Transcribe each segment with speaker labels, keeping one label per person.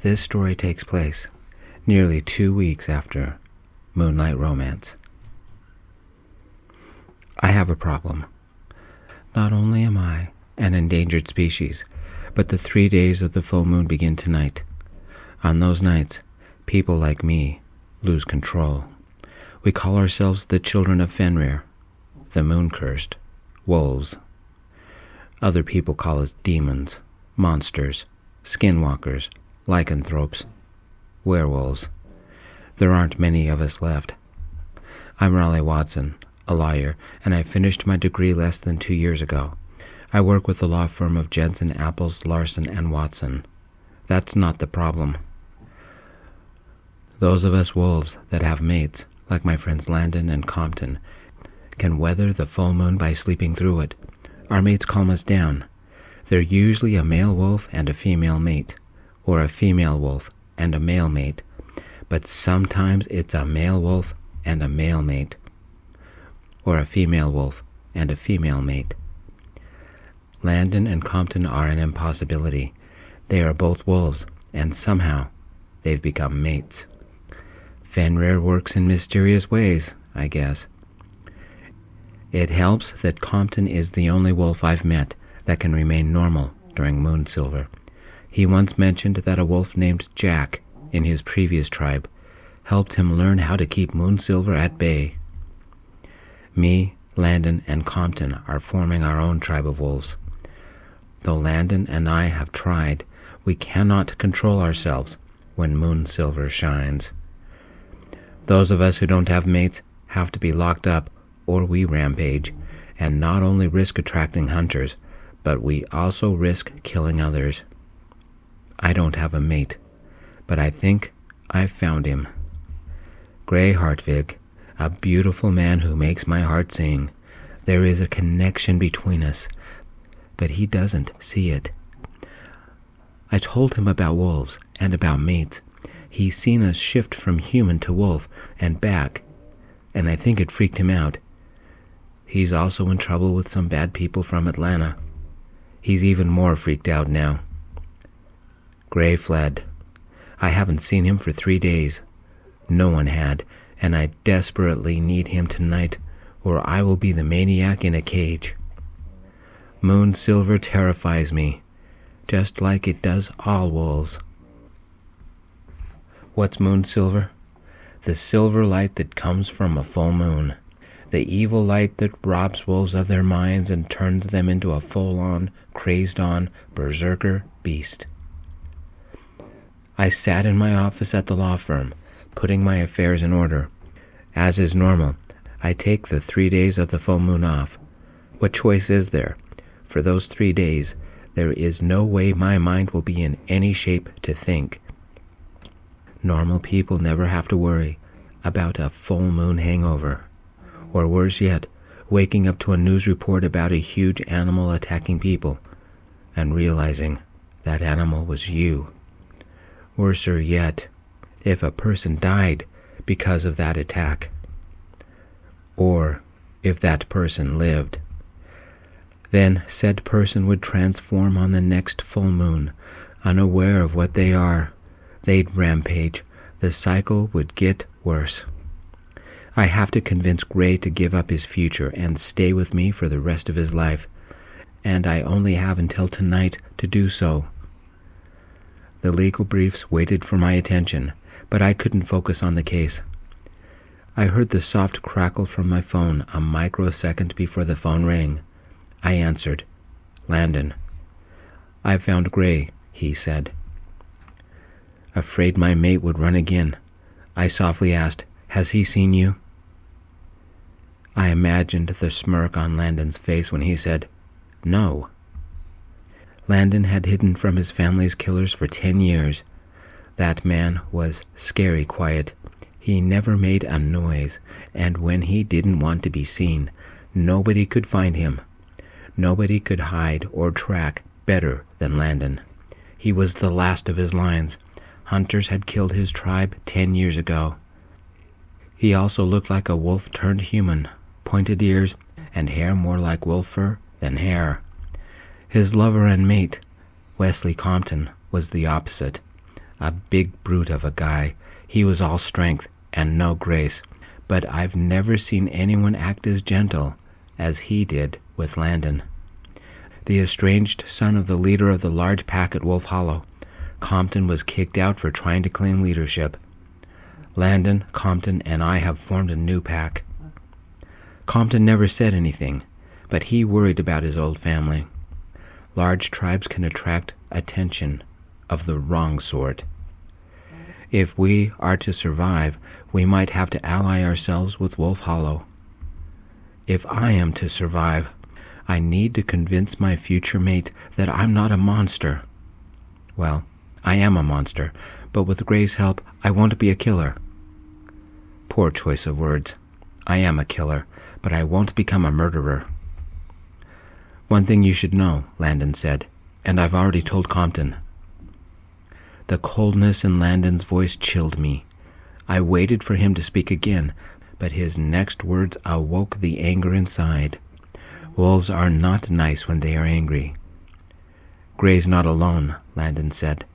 Speaker 1: This story takes place nearly 2 weeks after Moonlight Romance. I have a problem. Not only am I an endangered species, but the 3 days of the full moon begin tonight. On those nights, people like me lose control. We call ourselves the children of Fenrir, the moon-cursed, wolves. Other people call us demons, monsters, skinwalkers, lycanthropes, werewolves. There aren't many of us left. I'm Raleigh Watson, a lawyer, and I finished my degree less than 2 years ago. I work with the law firm of Jensen, Apples, Larson, and Watson. That's not the problem. Those of us wolves that have mates, like my friends Landon and Compton, can weather the full moon by sleeping through it. Our mates calm us down. They're usually a male wolf and a female mate, or a female wolf and a male mate, but sometimes it's a male wolf and a male mate, or a female wolf and a female mate. Landon and Compton are an impossibility. They are both wolves, and somehow they've become mates. Fenrir works in mysterious ways, I guess. It helps that Compton is the only wolf I've met that can remain normal during moon silver. He once mentioned that a wolf named Jack in his previous tribe helped him learn how to keep moon silver at bay. Me, Landon, and Compton are forming our own tribe of wolves. Though Landon and I have tried, we cannot control ourselves when moon silver shines. Those of us who don't have mates have to be locked up or we rampage, and not only risk attracting hunters, but we also risk killing others. I don't have a mate, but I think I've found him. Gray Hartvig, a beautiful man who makes my heart sing. There is a connection between us, but he doesn't see it. I told him about wolves and about mates. He's seen us shift from human to wolf and back, and I think it freaked him out. He's also in trouble with some bad people from Atlanta. He's even more freaked out now. Gray fled. I haven't seen him for 3 days. No one had, and I desperately need him tonight, or I will be the maniac in a cage. Moon silver terrifies me, just like it does all wolves. What's moon silver? The silver light that comes from a full moon. The evil light that robs wolves of their minds and turns them into a full-on, crazed-on, berserker beast. I sat in my office at the law firm, putting my affairs in order. As is normal, I take the 3 days of the full moon off. What choice is there? For those 3 days, there is no way my mind will be in any shape to think. Normal people never have to worry about a full moon hangover. Or worse yet, waking up to a news report about a huge animal attacking people and realizing that animal was you. Worser yet, if a person died because of that attack. Or if that person lived. Then said person would transform on the next full moon, unaware of what they are. They'd rampage. The cycle would get worse. I have to convince Gray to give up his future and stay with me for the rest of his life, and I only have until tonight to do so. The legal briefs waited for my attention, but I couldn't focus on the case. I heard the soft crackle from my phone a microsecond before the phone rang. I answered. Landon. I found Gray, he said. Afraid my mate would run again, I softly asked, Has he seen you? I imagined the smirk on Landon's face when he said, No. Landon had hidden from his family's killers for 10 years. That man was scary quiet. He never made a noise, and when he didn't want to be seen, nobody could find him. Nobody could hide or track better than Landon. He was the last of his lines. Hunters had killed his tribe 10 years ago. He also looked like a wolf turned human, pointed ears, and hair more like wolf fur than hair. His lover and mate, Wesley Compton, was the opposite, A big brute of a guy. He was all strength and no grace, but I've never seen anyone act as gentle as he did with Landon. The estranged son of the leader of the large pack at Wolf Hollow, Compton was kicked out for trying to claim leadership. Landon, Compton, and I have formed a new pack. Compton never said anything, but he worried about his old family. Large tribes can attract attention of the wrong sort. If we are to survive, we might have to ally ourselves with Wolf Hollow. If I am to survive, I need to convince my future mate that I'm not a monster. Well, I am a monster, but with Gray's help, I won't be a killer. Poor choice of words. I am a killer, but I won't become a murderer. One thing you should know, Landon said, and I've already told Compton. The coldness in Landon's voice chilled me. I waited for him to speak again, but his next words awoke the anger inside. Wolves are not nice when they are angry. Gray's not alone, Landon said.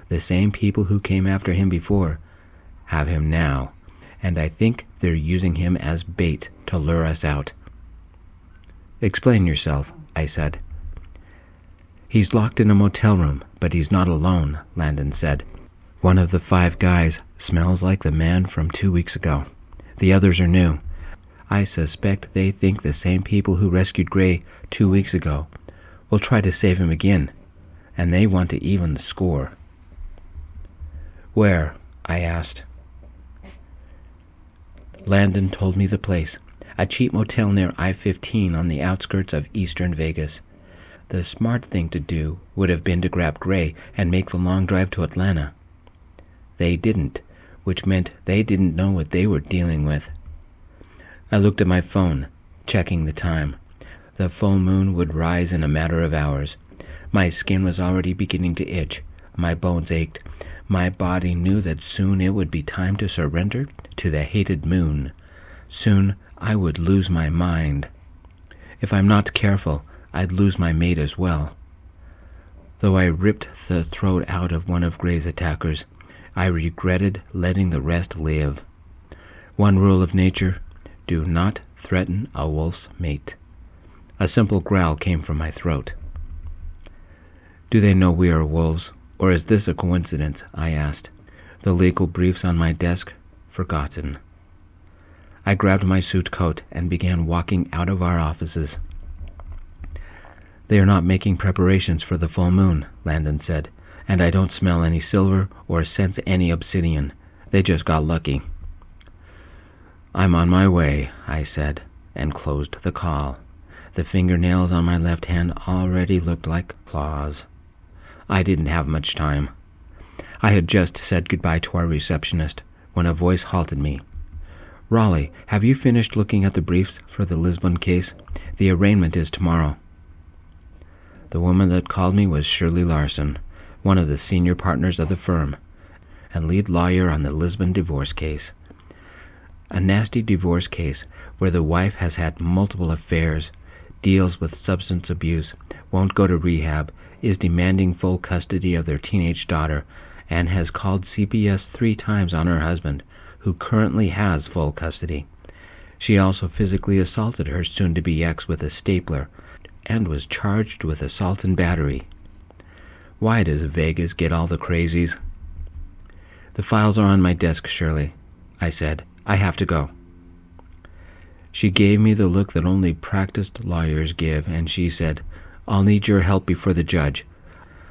Speaker 1: The same people who came after him before have him now, and I think they're using him as bait to lure us out. Explain yourself, I said. He's locked in a motel room, but he's not alone, Landon said. One of the 5 guys smells like the man from 2 weeks ago. The others are new. I suspect they think the same people who rescued Gray 2 weeks ago will try to save him again, and they want to even the score. Where? I asked. Landon told me the place, a cheap motel near I-15 on the outskirts of eastern Vegas. The smart thing to do would have been to grab Gray and make the long drive to Atlanta. They didn't, which meant they didn't know what they were dealing with. I looked at my phone, checking the time. The full moon would rise in a matter of hours. My skin was already beginning to itch. My bones ached. My body knew that soon it would be time to surrender to the hated moon. Soon I would lose my mind. If I'm not careful, I'd lose my mate as well. Though I ripped the throat out of one of Gray's attackers, I regretted letting the rest live. One rule of nature: do not threaten a wolf's mate. A simple growl came from my throat. Do they know we are wolves, or is this a coincidence? I asked, the legal briefs on my desk forgotten. I grabbed my suit coat and began walking out of our offices. They are not making preparations for the full moon, Landon said, and I don't smell any silver or sense any obsidian. They just got lucky. I'm on my way, I said, and closed the call. The fingernails on my left hand already looked like claws. I didn't have much time. I had just said goodbye to our receptionist when a voice halted me. Raleigh, have you finished looking at the briefs for the Lisbon case? The arraignment is tomorrow. The woman that called me was Shirley Larson, one of the senior partners of the firm, and lead lawyer on the Lisbon divorce case. A nasty divorce case where the wife has had multiple affairs, deals with substance abuse, won't go to rehab, is demanding full custody of their teenage daughter, and has called CPS 3 times on her husband, who currently has full custody. She also physically assaulted her soon-to-be ex with a stapler, and was charged with assault and battery. Why does Vegas get all the crazies? The files are on my desk, Shirley, I said. I have to go. She gave me the look that only practiced lawyers give, and she said, I'll need your help before the judge.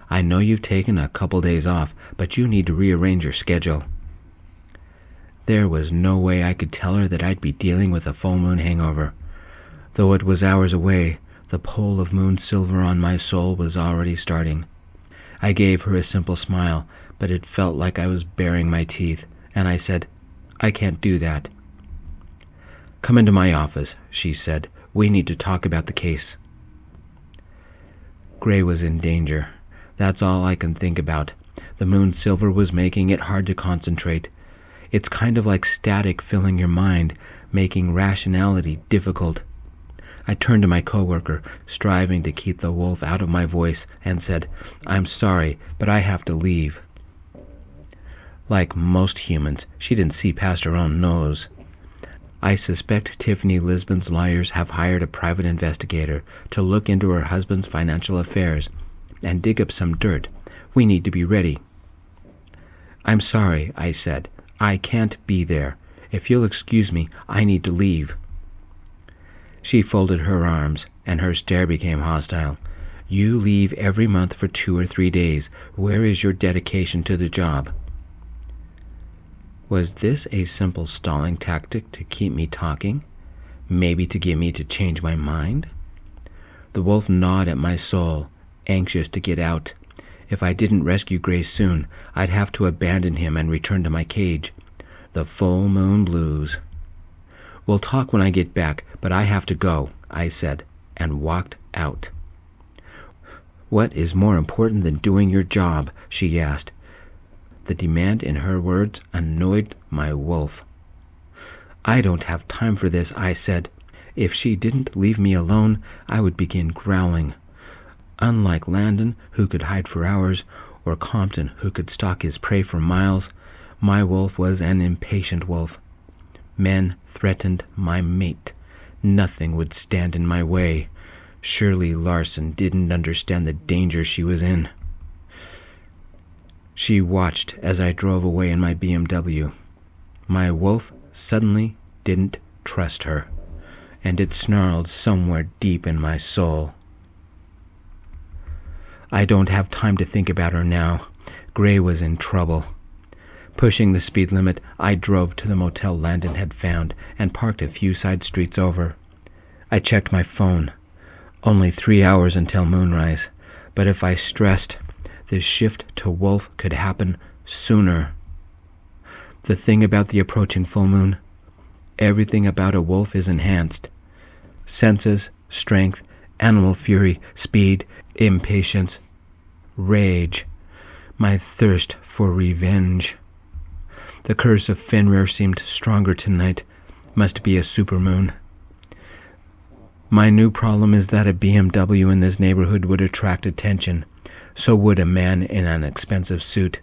Speaker 1: I know you've taken a couple days off, but you need to rearrange your schedule. There was no way I could tell her that I'd be dealing with a full moon hangover. Though it was hours away, the pull of moon silver on my soul was already starting. I gave her a simple smile, but it felt like I was baring my teeth, and I said, I can't do that. Come into my office, she said. We need to talk about the case. Gray was in danger. That's all I can think about. The moon silver was making it hard to concentrate. It's kind of like static filling your mind, making rationality difficult. I turned to my coworker, striving to keep the wolf out of my voice, and said, I'm sorry, but I have to leave. Like most humans, she didn't see past her own nose. I suspect Tiffany Lisbon's lawyers have hired a private investigator to look into her husband's financial affairs and dig up some dirt. We need to be ready. I'm sorry, I said. I can't be there. If you'll excuse me, I need to leave. She folded her arms, and her stare became hostile. You leave every month for 2 or 3 days. Where is your dedication to the job? Was this a simple stalling tactic to keep me talking? Maybe to get me to change my mind? The wolf gnawed at my soul, anxious to get out. If I didn't rescue Grace soon, I'd have to abandon him and return to my cage. The full moon blues. We'll talk when I get back, but I have to go, I said, and walked out. What is more important than doing your job? She asked. The demand in her words annoyed my wolf. I don't have time for this, I said. If she didn't leave me alone, I would begin growling. Unlike Landon, who could hide for hours, or Compton, who could stalk his prey for miles, my wolf was an impatient wolf. Men threatened my mate. Nothing would stand in my way. Surely Larson didn't understand the danger she was in. She watched as I drove away in my BMW. My wolf suddenly didn't trust her, and it snarled somewhere deep in my soul. I don't have time to think about her now. Gray was in trouble. Pushing the speed limit, I drove to the motel Landon had found and parked a few side streets over. I checked my phone. Only 3 hours until moonrise, but if I stressed, this shift to wolf could happen sooner. The thing about the approaching full moon, everything about a wolf is enhanced. Senses, strength, animal fury, speed, impatience, rage, my thirst for revenge. The curse of Fenrir seemed stronger tonight. Must be a supermoon. My new problem is that a BMW in this neighborhood would attract attention. So would a man in an expensive suit.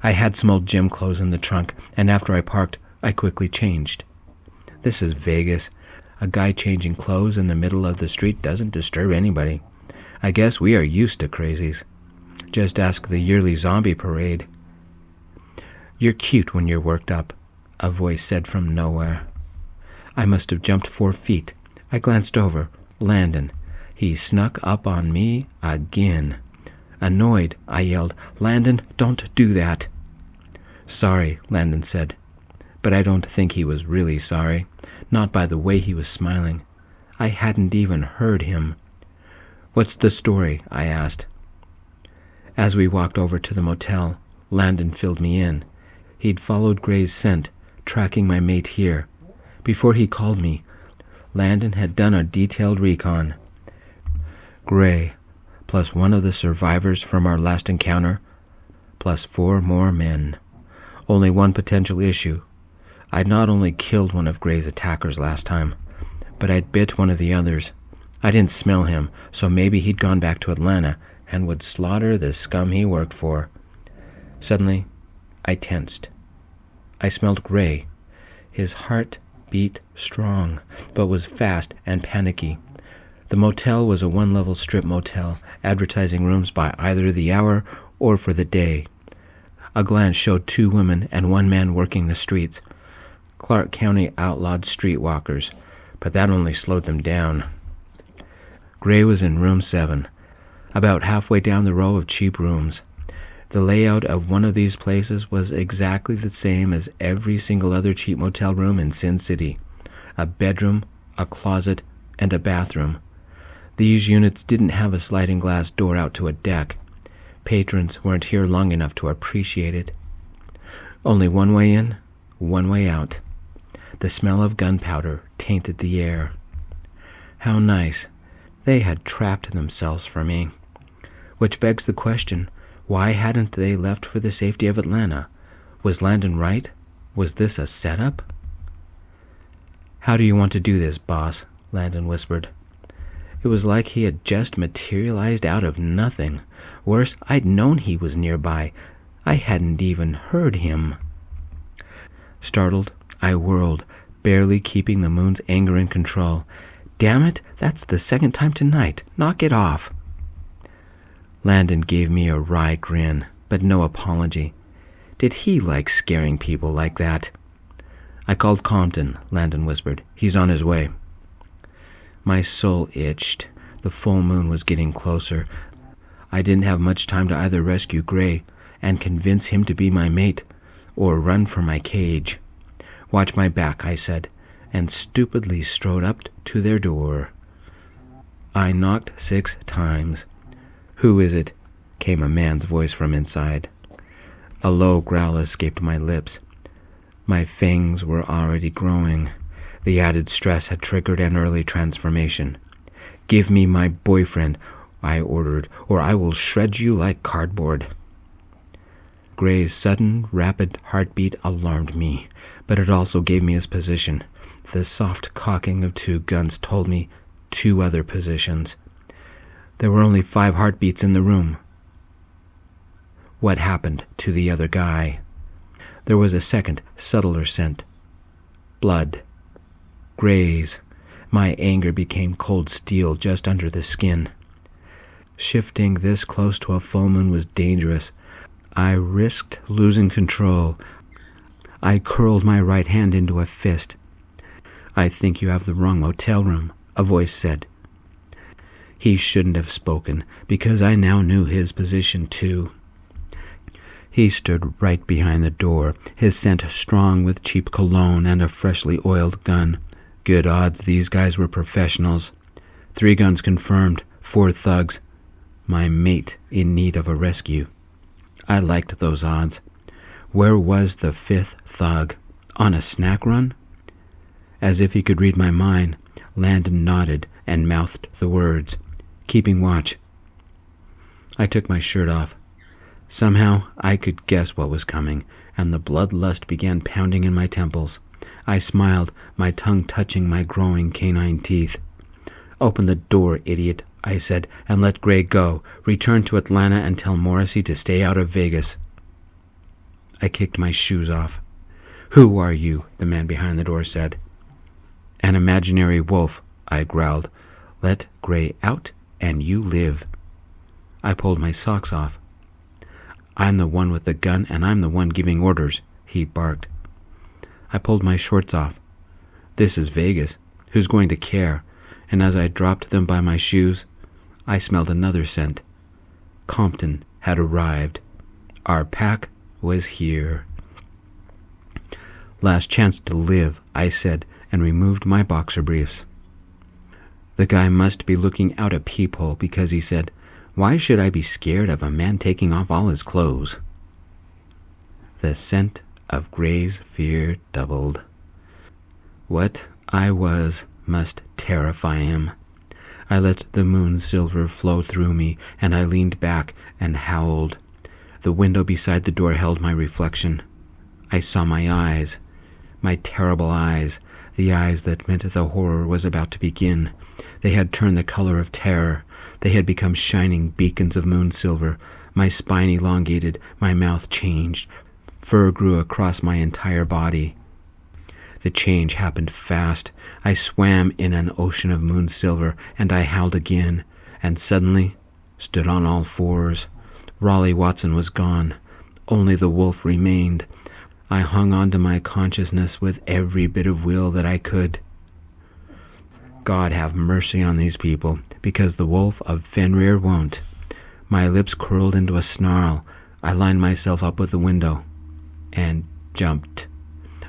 Speaker 1: I had some old gym clothes in the trunk, and after I parked, I quickly changed. This is Vegas. A guy changing clothes in the middle of the street doesn't disturb anybody. I guess we are used to crazies. Just ask the yearly zombie parade. You're cute when you're worked up, a voice said from nowhere. I must have jumped 4 feet. I glanced over. Landon. He snuck up on me again. Annoyed, I yelled, Landon, don't do that. Sorry, Landon said. But I don't think he was really sorry. Not by the way he was smiling. I hadn't even heard him. What's the story? I asked. As we walked over to the motel, Landon filled me in. He'd followed Gray's scent, tracking my mate here. Before he called me, Landon had done a detailed recon. Gray, plus one of the survivors from our last encounter, plus 4 more men. Only one potential issue. I'd not only killed one of Gray's attackers last time, but I'd bit one of the others. I didn't smell him, so maybe he'd gone back to Atlanta and would slaughter the scum he worked for. Suddenly, I tensed. I smelled Gray. His heart beat strong, but was fast and panicky. The motel was a 1-level strip motel, advertising rooms by either the hour or for the day. A glance showed 2 women and 1 man working the streets. Clark County outlawed streetwalkers, but that only slowed them down. Gray was in room 7, about halfway down the row of cheap rooms. The layout of one of these places was exactly the same as every single other cheap motel room in Sin City. A bedroom, a closet, and a bathroom. These units didn't have a sliding glass door out to a deck. Patrons weren't here long enough to appreciate it. Only one way in, one way out. The smell of gunpowder tainted the air. How nice. They had trapped themselves for me. Which begs the question, why hadn't they left for the safety of Atlanta? Was Landon right? Was this a setup? How do you want to do this, boss? Landon whispered. It was like he had just materialized out of nothing. Worse, I'd known he was nearby. I hadn't even heard him. Startled, I whirled, barely keeping the moon's anger in control. Damn it, that's the second time tonight. Knock it off. Landon gave me a wry grin, but no apology. Did he like scaring people like that? I called Compton, Landon whispered. He's on his way. My soul itched. The full moon was getting closer. I didn't have much time to either rescue Gray and convince him to be my mate, or run for my cage. Watch my back, I said, and stupidly strode up to their door. I knocked 6 times. Who is it? Came a man's voice from inside. A low growl escaped my lips. My fangs were already growing. The added stress had triggered an early transformation. Give me my boyfriend, I ordered, or I will shred you like cardboard. Gray's sudden, rapid heartbeat alarmed me, but it also gave me his position. The soft cocking of 2 guns told me 2 other positions. There were only 5 heartbeats in the room. What happened to the other guy? There was a second, subtler scent. Blood. Gray's. My anger became cold steel just under the skin. Shifting this close to a full moon was dangerous. I risked losing control. I curled my right hand into a fist. I think you have the wrong motel room, a voice said. He shouldn't have spoken, because I now knew his position too. He stood right behind the door, his scent strong with cheap cologne and a freshly oiled gun. Good odds these guys were professionals. 3 guns confirmed, 4 thugs. My mate in need of a rescue. I liked those odds. Where was the 5th thug? On a snack run? As if he could read my mind, Landon nodded and mouthed the words, keeping watch. I took my shirt off. Somehow I could guess what was coming, and the bloodlust began pounding in my temples. I smiled, my tongue touching my growing canine teeth. Open the door, idiot, I said, and let Gray go. Return to Atlanta and tell Morrissey to stay out of Vegas. I kicked my shoes off. Who are you? The man behind the door said. An imaginary wolf, I growled. Let Gray out and you live. I pulled my socks off. I'm the one with the gun and I'm the one giving orders, he barked. I pulled my shorts off. This is Vegas. Who's going to care? And as I dropped them by my shoes, I smelled another scent. Compton had arrived. Our pack was here. Last chance to live, I said, and removed my boxer briefs. The guy must be looking out a peephole because he said, Why should I be scared of a man taking off all his clothes? The scent of Gray's fear doubled. What I was must terrify him. I let the moon's silver flow through me, and I leaned back and howled. The window beside the door held my reflection. I saw my eyes, my terrible eyes, the eyes that meant the horror was about to begin. They had turned the color of terror. They had become shining beacons of moon silver. My spine elongated, my mouth changed. Fur grew across my entire body. The change happened fast. I swam in an ocean of moon silver, and I howled again, and suddenly stood on all fours. Raleigh Watson was gone. Only the wolf remained. I hung on to my consciousness with every bit of will that I could. God have mercy on these people, because the wolf of Fenrir won't. My lips curled into a snarl. I lined myself up with the window and jumped.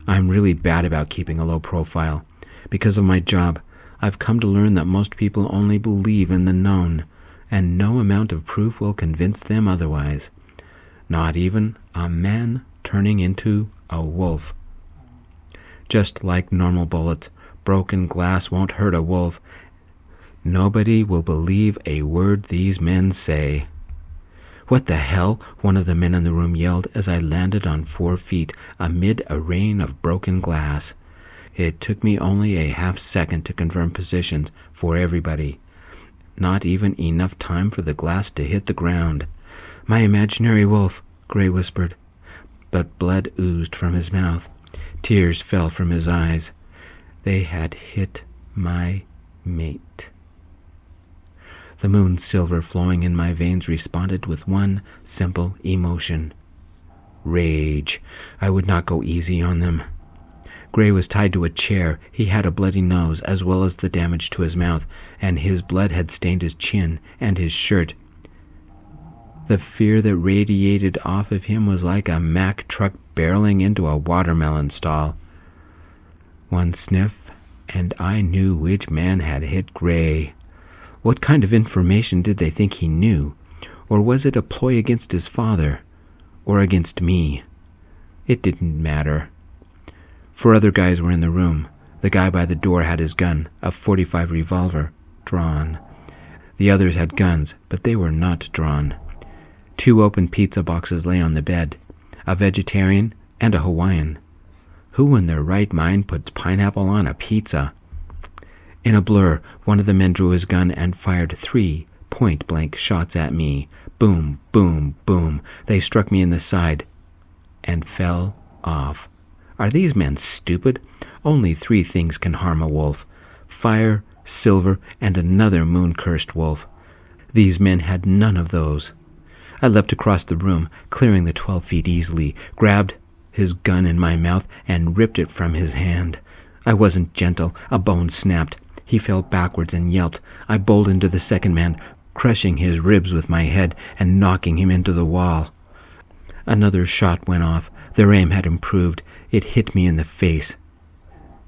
Speaker 1: I'm really bad about keeping a low profile. Because of my job, I've come to learn that most people only believe in the known, and no amount of proof will convince them otherwise. Not even a man turning into a wolf. Just like normal bullets, broken glass won't hurt a wolf. Nobody will believe a word these men say. What the hell? One of the men in the room yelled as I landed on 4 feet amid a rain of broken glass. It took me only a half-second to confirm positions for everybody. Not even enough time for the glass to hit the ground. My imaginary wolf, Gray whispered, but blood oozed from his mouth. Tears fell from his eyes. They had hit my mate. The moon's silver flowing in my veins responded with one simple emotion. Rage. I would not go easy on them. Gray was tied to a chair. He had a bloody nose, as well as the damage to his mouth, and his blood had stained his chin and his shirt. The fear that radiated off of him was like a Mack truck barreling into a watermelon stall. One sniff, and I knew which man had hit Gray. What kind of information did they think he knew? Or was it a ploy against his father? Or against me? It didn't matter. 4 other guys were in the room. The guy by the door had his gun, a .45 revolver, drawn. The others had guns, but they were not drawn. 2 open pizza boxes lay on the bed, a vegetarian and a Hawaiian. Who in their right mind puts pineapple on a pizza? In a blur, one of the men drew his gun and fired 3 point-blank shots at me. Boom, boom, boom. They struck me in the side and fell off. Are these men stupid? Only 3 things can harm a wolf: fire, silver, and another moon-cursed wolf. These men had none of those. I leapt across the room, clearing the 12 feet easily, grabbed his gun in my mouth, and ripped it from his hand. I wasn't gentle. A bone snapped. He fell backwards and yelped. I bowled into the second man, crushing his ribs with my head and knocking him into the wall. Another shot went off. Their aim had improved. It hit me in the face.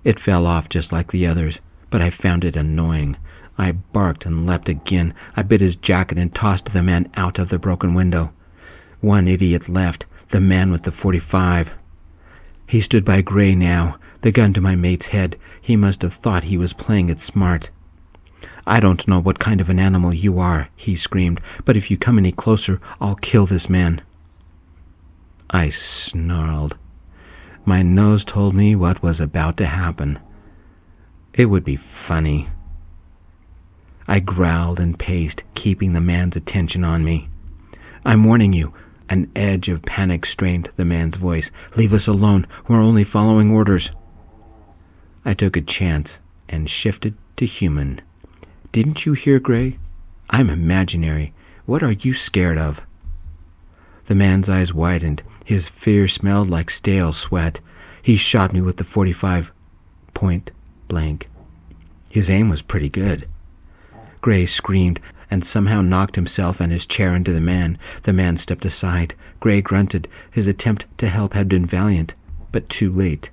Speaker 1: It fell off just like the others, but I found it annoying. I barked and leapt again. I bit his jacket and tossed the man out of the broken window. 1 idiot left, the man with the .45. He stood by Gray now, the gun to my mate's head. He must have thought he was playing it smart. I don't know what kind of an animal you are, he screamed, but if you come any closer, I'll kill this man. I snarled. My nose told me what was about to happen. It would be funny. I growled and paced, keeping the man's attention on me. I'm warning you. An edge of panic strained the man's voice. Leave us alone. We're only following orders. I took a chance and shifted to human. Didn't you hear, Gray? I'm imaginary. What are you scared of? The man's eyes widened. His fear smelled like stale sweat. He shot me with the .45, point blank. His aim was pretty good. Gray screamed and somehow knocked himself and his chair into the man. The man stepped aside. Gray grunted. His attempt to help had been valiant, but too late.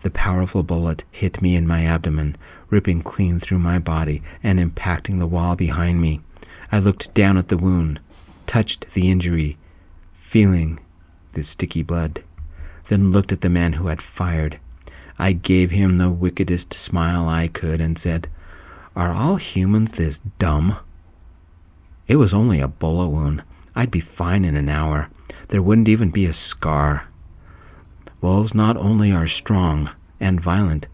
Speaker 1: The powerful bullet hit me in my abdomen, ripping clean through my body and impacting the wall behind me. I looked down at the wound, touched the injury, feeling the sticky blood, then looked at the man who had fired. I gave him the wickedest smile I could and said, "Are all humans this dumb?" It was only a bullet wound. I'd be fine in an hour. There wouldn't even be a scar. Wolves not only are strong and violent,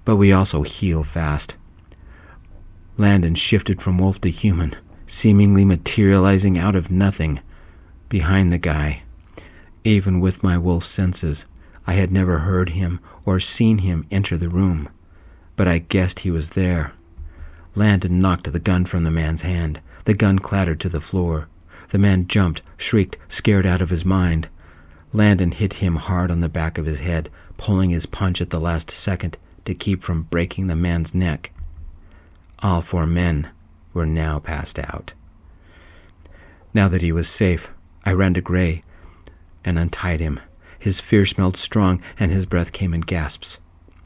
Speaker 1: but we also heal fast. Landon shifted from wolf to human, seemingly materializing out of nothing behind the guy. Even with my wolf senses, I had never heard him or seen him enter the room, but I guessed he was there. Landon knocked the gun from the man's hand. The gun clattered to the floor. The man jumped, shrieked, scared out of his mind. Landon hit him hard on the back of his head, pulling his punch at the last second to keep from breaking the man's neck. All 4 men were now passed out. Now that he was safe, I ran to Gray and untied him. His fear smelled strong, and his breath came in gasps.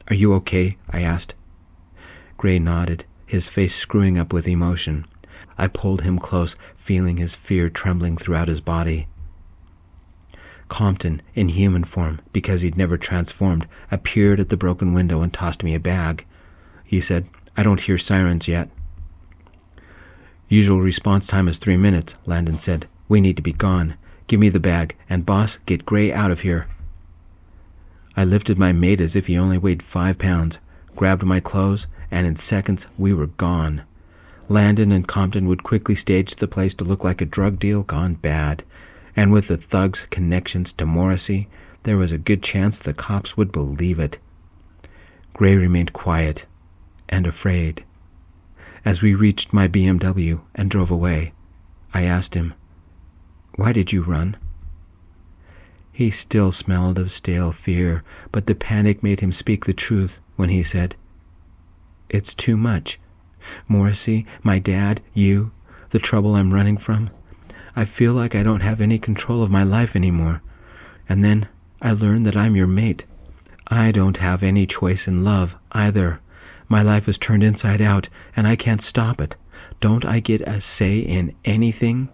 Speaker 1: "Are you okay?" I asked. Gray nodded, his face screwing up with emotion. I pulled him close, feeling his fear trembling throughout his body. Compton, in human form, because he'd never transformed, appeared at the broken window and tossed me a bag. He said, "I don't hear sirens yet." "Usual response time is 3 minutes, Landon said. "We need to be gone. Give me the bag, and boss, get Gray out of here." I lifted my mate as if he only weighed 5 pounds, grabbed my clothes, and in seconds we were gone. Landon and Compton would quickly stage the place to look like a drug deal gone bad, And with the thug's connections to Morrissey, there was a good chance the cops would believe it. Gray remained quiet and afraid. As we reached my BMW and drove away, I asked him, "Why did you run?" He still smelled of stale fear, but the panic made him speak the truth when he said, "It's too much. Morrissey, my dad, you, the trouble I'm running from. I feel like I don't have any control of my life anymore. And then I learned that I'm your mate. I don't have any choice in love, either. My life is turned inside out, and I can't stop it. Don't I get a say in anything?"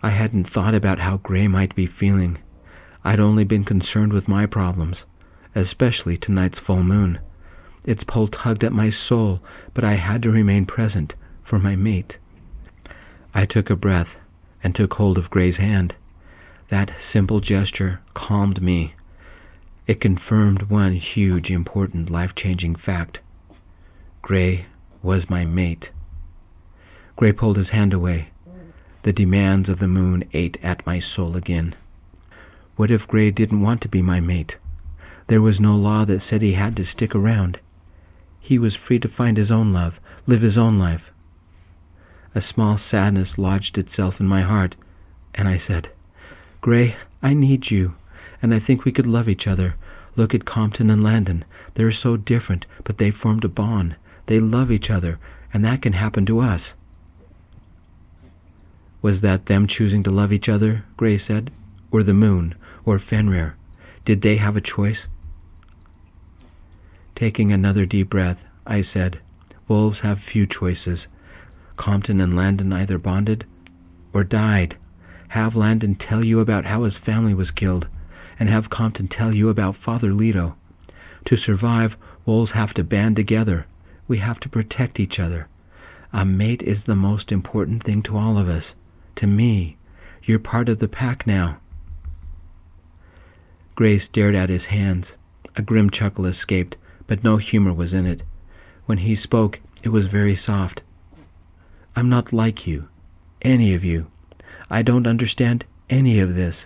Speaker 1: I hadn't thought about how Gray might be feeling. I'd only been concerned with my problems, especially tonight's full moon. Its pull tugged at my soul, but I had to remain present for my mate. I took a breath and took hold of Gray's hand. That simple gesture calmed me. It confirmed one huge, important, life-changing fact. Gray was my mate. Gray pulled his hand away. The demands of the moon ate at my soul again. What if Gray didn't want to be my mate? There was no law that said he had to stick around. He was free to find his own love, live his own life. A small sadness lodged itself in my heart, and I said, "Gray, I need you, and I think we could love each other. Look at Compton and Landon. They're so different, but they formed a bond. They love each other, and that can happen to us." Was that them choosing to love each other, Gray said, or the moon, or Fenrir? Did they have a choice? Taking another deep breath, I said, "Wolves have few choices. Compton and Landon either bonded or died. Have Landon tell you about how his family was killed, and have Compton tell you about Father Leto. To survive, wolves have to band together. We have to protect each other. A mate is the most important thing to all of us. To me, you're part of the pack now." Gray stared at his hands. A grim chuckle escaped, but no humor was in it. When he spoke, it was very soft. "I'm not like you, any of you. I don't understand any of this.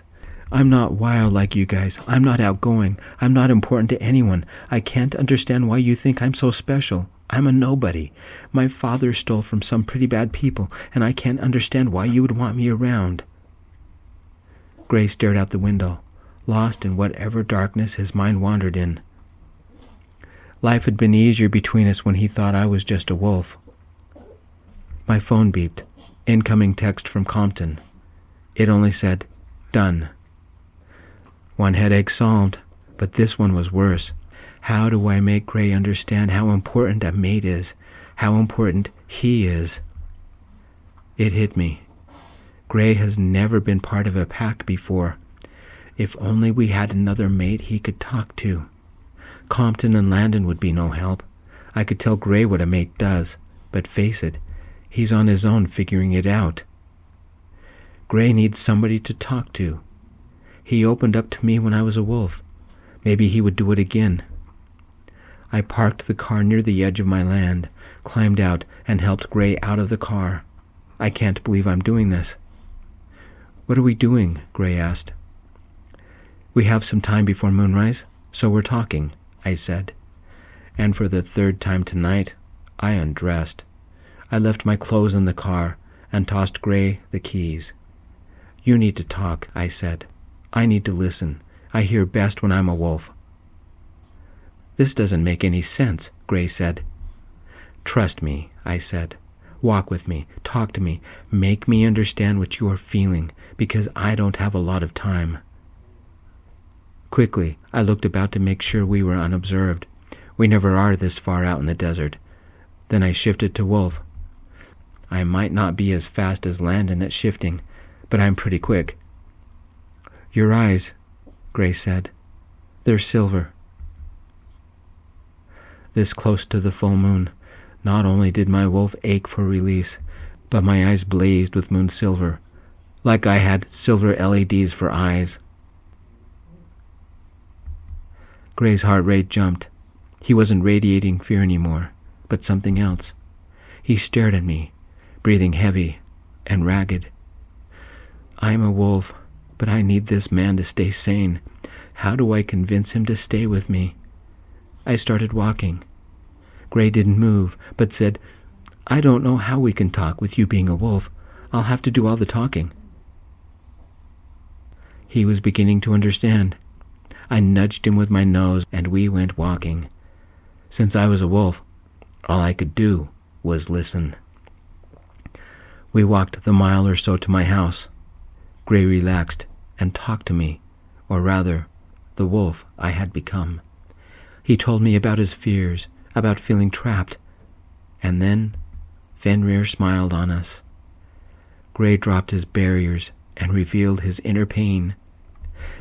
Speaker 1: I'm not wild like you guys. I'm not outgoing. I'm not important to anyone. I can't understand why you think I'm so special. I'm a nobody. My father stole from some pretty bad people, and I can't understand why you would want me around." Gray stared out the window, lost in whatever darkness his mind wandered in. Life had been easier between us when he thought I was just a wolf. My phone beeped. Incoming text from Compton. It only said, "Done." One headache solved, but this one was worse. How do I make Gray understand how important a mate is, how important he is? It hit me. Gray has never been part of a pack before. If only we had another mate he could talk to. Compton and Landon would be no help. I could tell Gray what a mate does, but face it, he's on his own figuring it out. Gray needs somebody to talk to. He opened up to me when I was a wolf. Maybe he would do it again. I parked the car near the edge of my land, climbed out, and helped Gray out of the car. I can't believe I'm doing this. "What are we doing?" Gray asked. "We have some time before moonrise, so we're talking," I said. And for the third time tonight, I undressed. I left my clothes in the car and tossed Gray the keys. "You need to talk," I said. "I need to listen. I hear best when I'm a wolf." "This doesn't make any sense," Gray said. "Trust me," I said. "Walk with me. Talk to me. Make me understand what you are feeling, because I don't have a lot of time." Quickly, I looked about to make sure we were unobserved. We never are this far out in the desert. Then I shifted to wolf. I might not be as fast as Landon at shifting, but I'm pretty quick. "Your eyes," Gray said. "They're silver." This close to the full moon, not only did my wolf ache for release, but my eyes blazed with moon silver, like I had silver LEDs for eyes. Gray's heart rate jumped. He wasn't radiating fear anymore, but something else. He stared at me, breathing heavy and ragged. I'm a wolf, but I need this man to stay sane. How do I convince him to stay with me? I started walking. Gray didn't move, but said, I don't know how we can talk with you being a wolf. I'll have to do all the talking. He was beginning to understand. I nudged him with my nose, and we went walking. Since I was a wolf, all I could do was listen. We walked the mile or so to my house. Gray relaxed and talked to me, or rather, the wolf I had become. He told me about his fears, about feeling trapped, and then Fenrir smiled on us. Gray dropped his barriers and revealed his inner pain.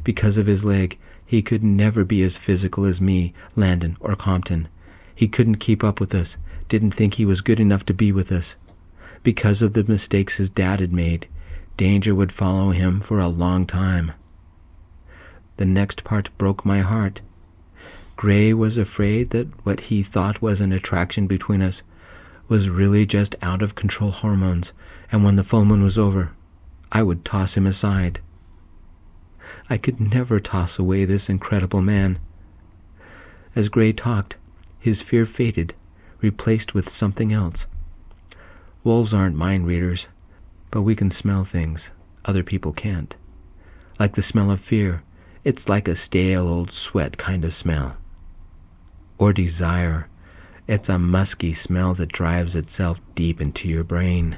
Speaker 1: Because of his leg, he could never be as physical as me, Landon, or Compton. He couldn't keep up with us, didn't think he was good enough to be with us. Because of the mistakes his dad had made, danger would follow him for a long time. The next part broke my heart. Gray was afraid that what he thought was an attraction between us was really just out-of-control hormones, and when the full moon was over, I would toss him aside. I could never toss away this incredible man. As Gray talked, his fear faded, replaced with something else. Wolves aren't mind readers, but we can smell things other people can't. Like the smell of fear, it's like a stale old sweat kind of smell. Or desire, it's a musky smell that drives itself deep into your brain.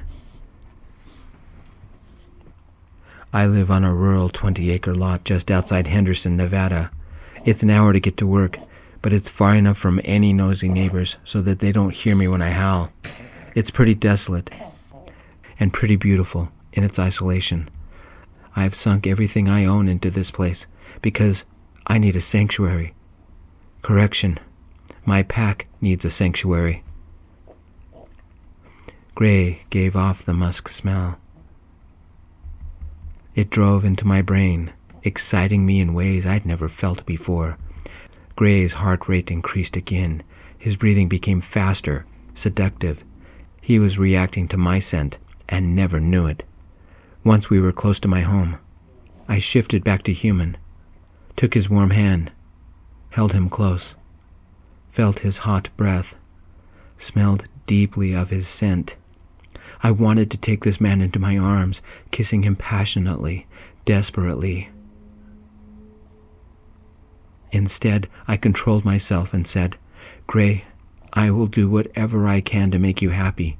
Speaker 1: I live on a rural 20-acre lot just outside Henderson, Nevada. It's an hour to get to work, but it's far enough from any nosy neighbors so that they don't hear me when I howl. It's pretty desolate and pretty beautiful in its isolation. I've sunk everything I own into this place because I need a sanctuary. Correction, my pack needs a sanctuary. Gray gave off the musk smell. It drove into my brain, exciting me in ways I'd never felt before. Gray's heart rate increased again. His breathing became faster, seductive. He was reacting to my scent and never knew it. Once we were close to my home, I shifted back to human, took his warm hand, held him close, felt his hot breath, smelled deeply of his scent. I wanted to take this man into my arms, kissing him passionately, desperately. Instead, I controlled myself and said, Gray, I will do whatever I can to make you happy,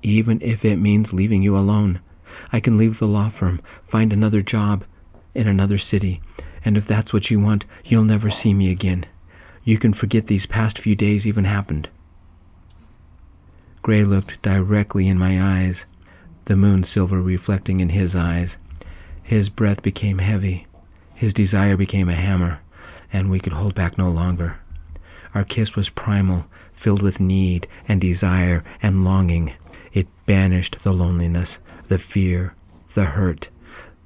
Speaker 1: even if it means leaving you alone. I can leave the law firm, find another job in another city, and if that's what you want, you'll never see me again. You can forget these past few days even happened. Gray looked directly in my eyes, the moon silver reflecting in his eyes. His breath became heavy. His desire became a hammer, and we could hold back no longer. Our kiss was primal, filled with need and desire and longing. It banished the loneliness, the fear, the hurt.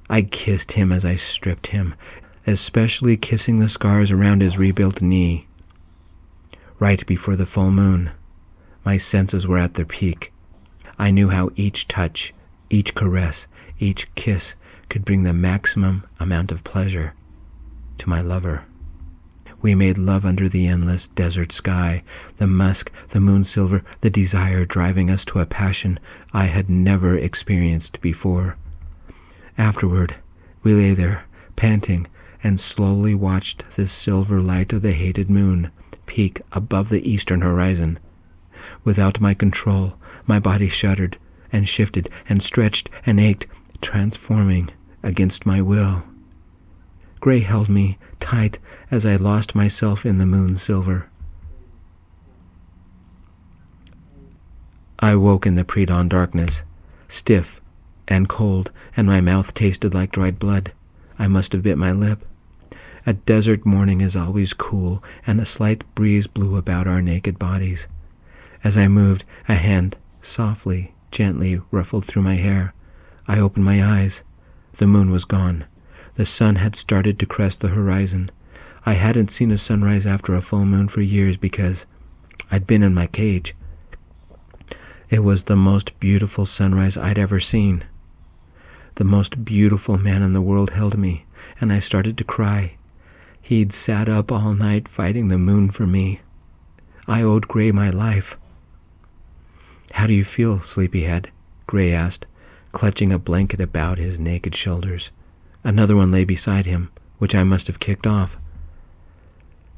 Speaker 1: I kissed him as I stripped him, especially kissing the scars around his rebuilt knee. Right before the full moon, my senses were at their peak. I knew how each touch, each caress, each kiss could bring the maximum amount of pleasure to my lover. We made love under the endless desert sky, the musk, the moon silver, the desire driving us to a passion I had never experienced before. Afterward, we lay there, panting, and slowly watched the silver light of the hated moon peak above the eastern horizon. Without my control, my body shuddered and shifted and stretched and ached, transforming against my will. Gray held me tight as I lost myself in the moon silver. I woke in the pre-dawn darkness, stiff and cold, and my mouth tasted like dried blood. I must have bit my lip. A desert morning is always cool, and a slight breeze blew about our naked bodies. As I moved, a hand softly, gently ruffled through my hair. I opened my eyes. The moon was gone. The sun had started to crest the horizon. I hadn't seen a sunrise after a full moon for years because I'd been in my cage. It was the most beautiful sunrise I'd ever seen. The most beautiful man in the world held me, and I started to cry. He'd sat up all night fighting the moon for me. I owed Gray my life. "How do you feel, sleepyhead?" Gray asked, clutching a blanket about his naked shoulders. Another one lay beside him, which I must have kicked off.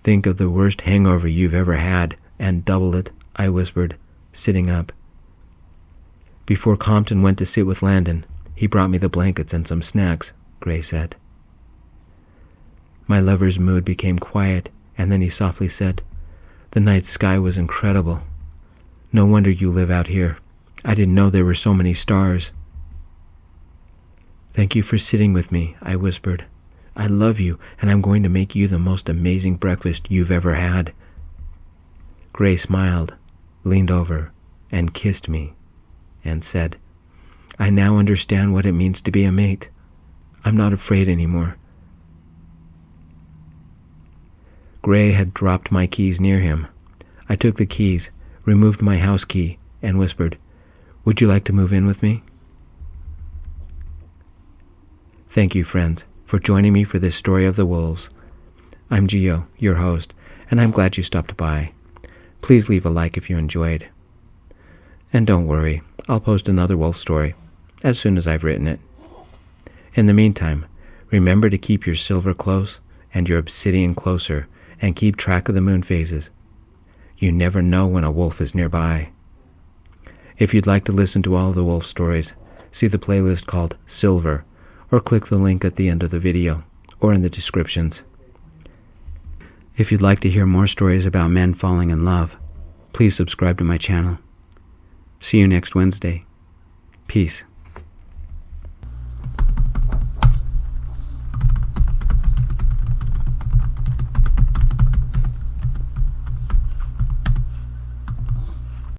Speaker 1: "Think of the worst hangover you've ever had, and double it," I whispered, sitting up. "Before Compton went to sit with Landon, he brought me the blankets and some snacks," Gray said. My lover's mood became quiet, and then he softly said, "The night sky was incredible. No wonder you live out here. I didn't know there were so many stars." "Thank you for sitting with me," I whispered. "I love you, and I'm going to make you the most amazing breakfast you've ever had." Gray smiled, leaned over, and kissed me, and said, "I now understand what it means to be a mate. I'm not afraid anymore." Gray had dropped my keys near him. I took the keys, removed my house key, and whispered, "Would you like to move in with me?" Thank you, friends, for joining me for this story of the wolves. I'm Gio, your host, and I'm glad you stopped by. Please leave a like if you enjoyed. And don't worry, I'll post another wolf story as soon as I've written it. In the meantime, remember to keep your silver close and your obsidian closer, and keep track of the moon phases. You never know when a wolf is nearby. If you'd like to listen to all the wolf stories, see the playlist called Silver, or click the link at the end of the video, or in the descriptions. If you'd like to hear more stories about men falling in love, please subscribe to my channel. See you next Wednesday. Peace.